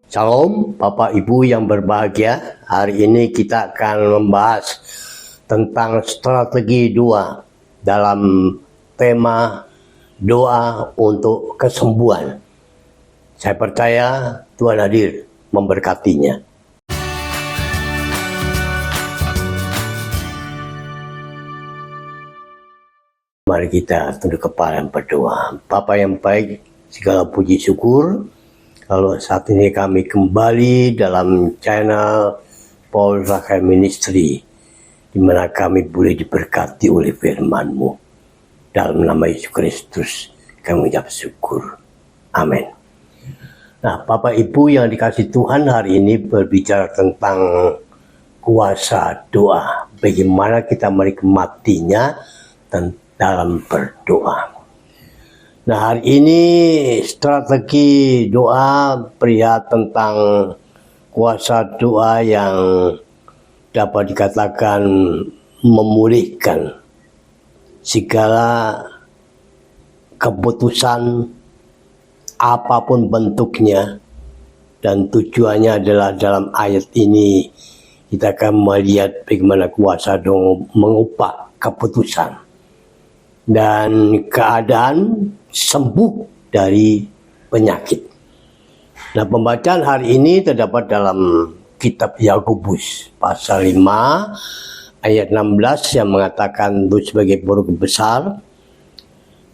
Shalom Bapak Ibu yang berbahagia. Hari ini kita akan membahas tentang strategi doa dalam tema doa untuk kesembuhan. Saya percaya Tuhan hadir memberkatinya. Mari kita tunduk kepala dan berdoa. Bapa yang baik, segala puji syukur kalau saat ini kami kembali dalam channel Paul Rakai Ministry, di mana kami boleh diberkati oleh firman-Mu. Dalam nama Yesus Kristus kami mengucap syukur. Amin. Nah, Bapak Ibu yang dikasihi Tuhan, hari ini berbicara tentang kuasa doa. Bagaimana kita menikmatinya dalam berdoa. Nah, hari ini strategi doa pria tentang kuasa doa yang dapat dikatakan memulihkan segala keputusan apapun bentuknya, dan tujuannya adalah dalam ayat ini kita akan melihat bagaimana kuasa doa mengubah keputusan dan keadaan sembuh dari penyakit. Nah, pembacaan hari ini terdapat dalam kitab Yakobus pasal 5 ayat 16 yang mengatakan itu sebagai buruk besar.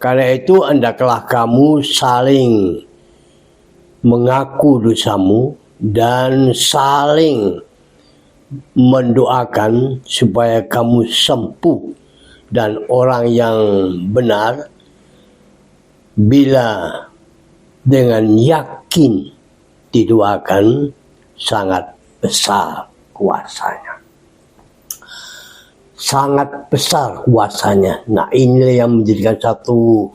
Karena itu hendaklah kamu saling mengaku dosamu dan saling mendoakan supaya kamu sembuh, dan orang yang benar bila dengan yakin didoakan sangat besar kuasanya. Sangat besar kuasanya. Nah, inilah yang menjadikan satu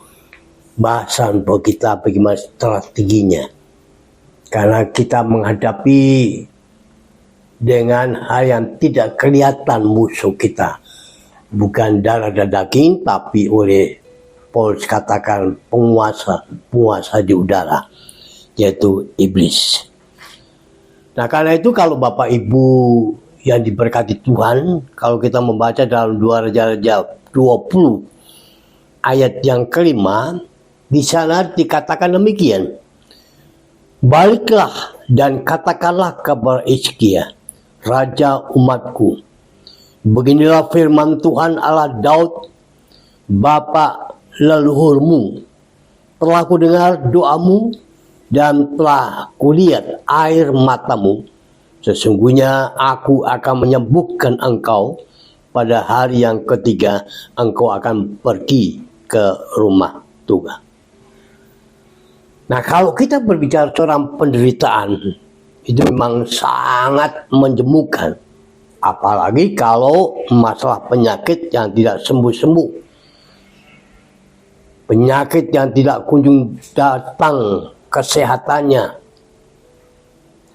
bahasan bahwa kita bagaimana strateginya. Karena kita menghadapi dengan hal yang tidak kelihatan musuh kita. Bukan darah dan daging, tapi oleh Paulus katakan penguasa di udara, yaitu iblis. Nah, karena itu kalau Bapak Ibu yang diberkati Tuhan, kalau kita membaca dalam 2 Raja-Raja 20 ayat yang kelima, di sana dikatakan demikian. Baliklah dan katakanlah kepada Hizkia, raja umatku, beginilah firman Tuhan Allah Daud, Bapa leluhurmu, telah kudengar doamu dan telah kulihat air matamu. Sesungguhnya aku akan menyembuhkan engkau. Pada hari yang ketiga engkau akan pergi ke rumah Tuhan. Nah, kalau kita berbicara tentang penderitaan, itu memang sangat menjemukan. Apalagi kalau masalah penyakit yang tidak sembuh-sembuh. Penyakit yang tidak kunjung datang kesehatannya.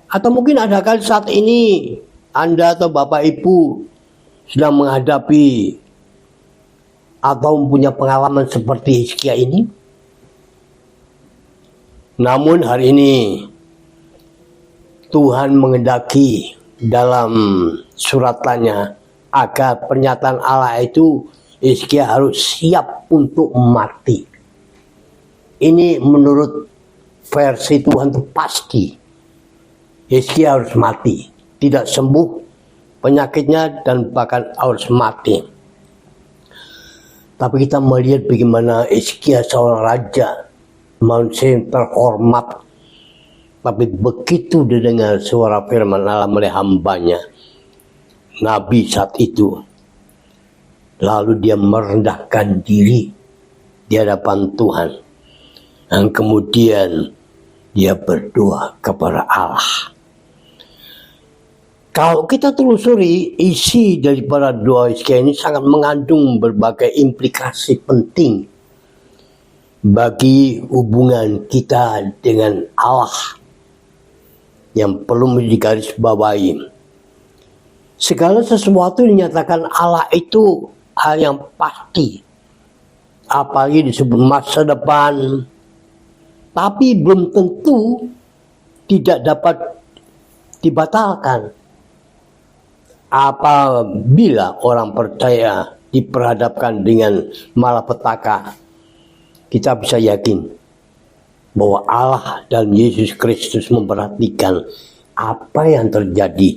Atau mungkin ada kali saat ini Anda atau Bapak Ibu sedang menghadapi atau mempunyai pengalaman seperti Hizkia ini. Namun hari ini Tuhan menghendaki dalam suratannya agar pernyataan Allah itu Hizkia harus siap untuk mati. Ini menurut versi Tuhan itu pasti. Hizkia harus mati, tidak sembuh penyakitnya dan bahkan harus mati. Tapi kita melihat bagaimana Hizkia seorang raja, manusia yang terhormat, tapi begitu didengar suara firman Allah oleh hambanya, Nabi saat itu, lalu dia merendahkan diri di hadapan Tuhan. Dan kemudian dia berdoa kepada Allah. Kalau kita telusuri isi daripada doa Hizkia ini sangat mengandung berbagai implikasi penting bagi hubungan kita dengan Allah yang perlu digarisbawahi. Segala sesuatu dinyatakan Allah itu hal yang pasti, apalagi disebut masa depan, tapi belum tentu tidak dapat dibatalkan. Apabila orang percaya diperhadapkan dengan malapetaka, kita bisa yakin bahwa Allah dan Yesus Kristus memperhatikan apa yang terjadi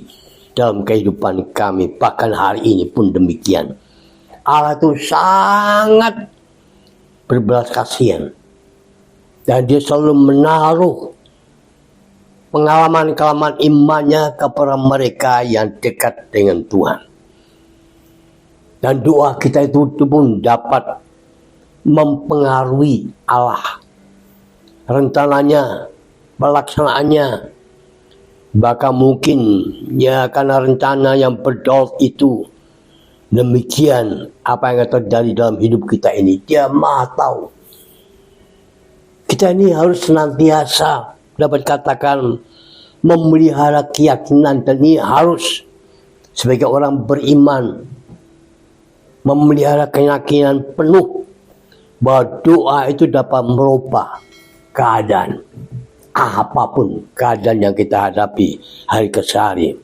dalam kehidupan kami. Bahkan hari ini pun demikian. Allah itu sangat berbelas kasihan, dan Dia selalu menaruh pengalaman-pengalaman imannya kepada mereka yang dekat dengan Tuhan. Dan doa kita itu pun dapat mempengaruhi Allah, rencananya, pelaksanaannya. Bahkan mungkin ya karena rencana yang berdaulat itu demikian, apa yang terjadi dalam hidup kita ini Dia Maha tahu. Kita ini harus senantiasa dapat katakan memelihara keyakinan, dan ini harus sebagai orang beriman memelihara keyakinan penuh bahwa doa itu dapat merubah keadaan apapun keadaan yang kita hadapi hari ke hari.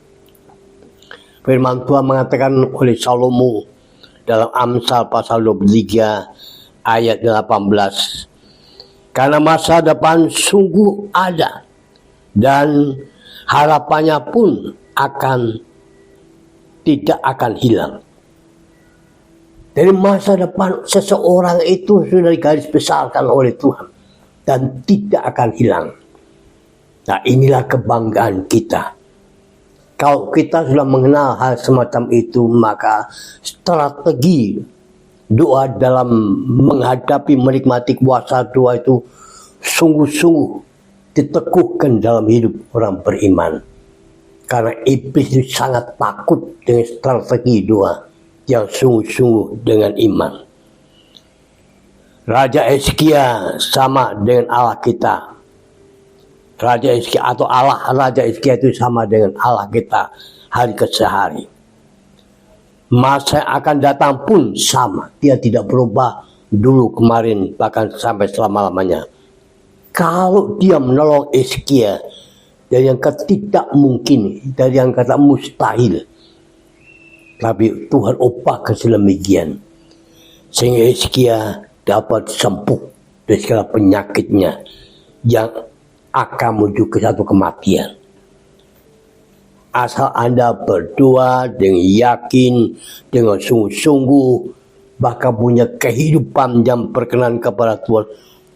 Firman Tuhan mengatakan oleh Salomo dalam Amsal pasal 23 ayat 18. Karena masa depan sungguh ada, dan harapannya pun tidak akan hilang. Dari masa depan seseorang itu sudah digaris besarkan oleh Tuhan dan tidak akan hilang. Nah, inilah kebanggaan kita. Kalau kita sudah mengenal hal semacam itu, maka strategi doa dalam menghadapi menikmati kuasa doa itu sungguh-sungguh diteguhkan dalam hidup orang beriman. Karena iblis itu sangat takut dengan strategi doa yang sungguh-sungguh dengan iman. Raja Hizkia sama dengan Allah kita. Raja Hizkia atau Allah Raja Hizkia itu sama dengan Allah kita hari ke hari. Masa yang akan datang pun sama. Dia tidak berubah dulu, kemarin, bahkan sampai selama-lamanya. Kalau Dia menolong Hizkia dari yang tidak mungkin, dari yang kata mustahil, tapi Tuhan ubah sedemikian sehingga Hizkia dapat sembuh dari segala penyakitnya yang akan menuju ke satu kematian. Asal Anda berdoa dengan yakin, dengan sungguh-sungguh, bahkan punya kehidupan yang berkenan kepada Tuhan,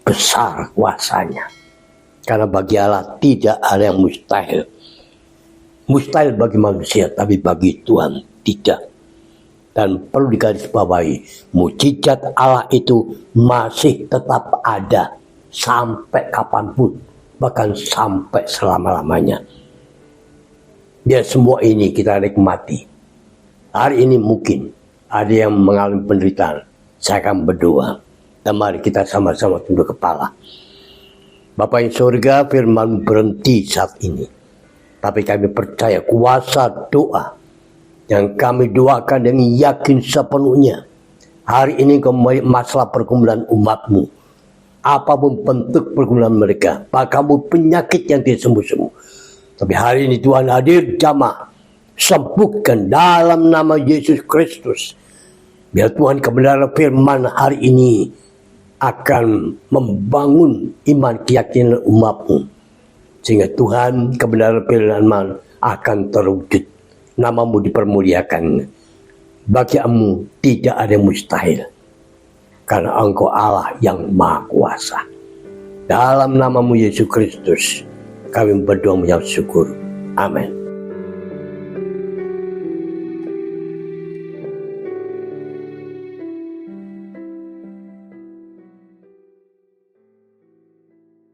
besar kuasanya. Karena bagi Allah tidak ada yang mustahil. Mustahil bagi manusia, tapi bagi Tuhan tidak. Dan perlu digarisbawahi, mukjizat Allah itu masih tetap ada sampai kapanpun, bahkan sampai selama-lamanya. Biar semua ini kita nikmati. Hari ini mungkin ada yang mengalami penderitaan. Saya akan berdoa, dan mari kita sama-sama tunduk kepala. Bapa yang surga, firman berhenti saat ini. Tapi kami percaya kuasa doa yang kami doakan dengan yakin sepenuhnya. Hari ini kembali masalah pergumulan umatmu. Apapun bentuk pergumulan mereka, bahkan penyakit yang tidak sembuh-sembuh. Tapi hari ini Tuhan hadir jamaah, sembuhkan dalam nama Yesus Kristus. Biar Tuhan kebenaran firman hari ini akan membangun iman keyakinan umatmu. Sehingga Tuhan kebenaran firman akan terwujud. Namamu dipermuliakan. Bagimu tidak ada yang mustahil. Karena Engkau Allah yang Maha Kuasa. Dalam namamu Yesus Kristus, kami berdoa mengucap syukur. Amin.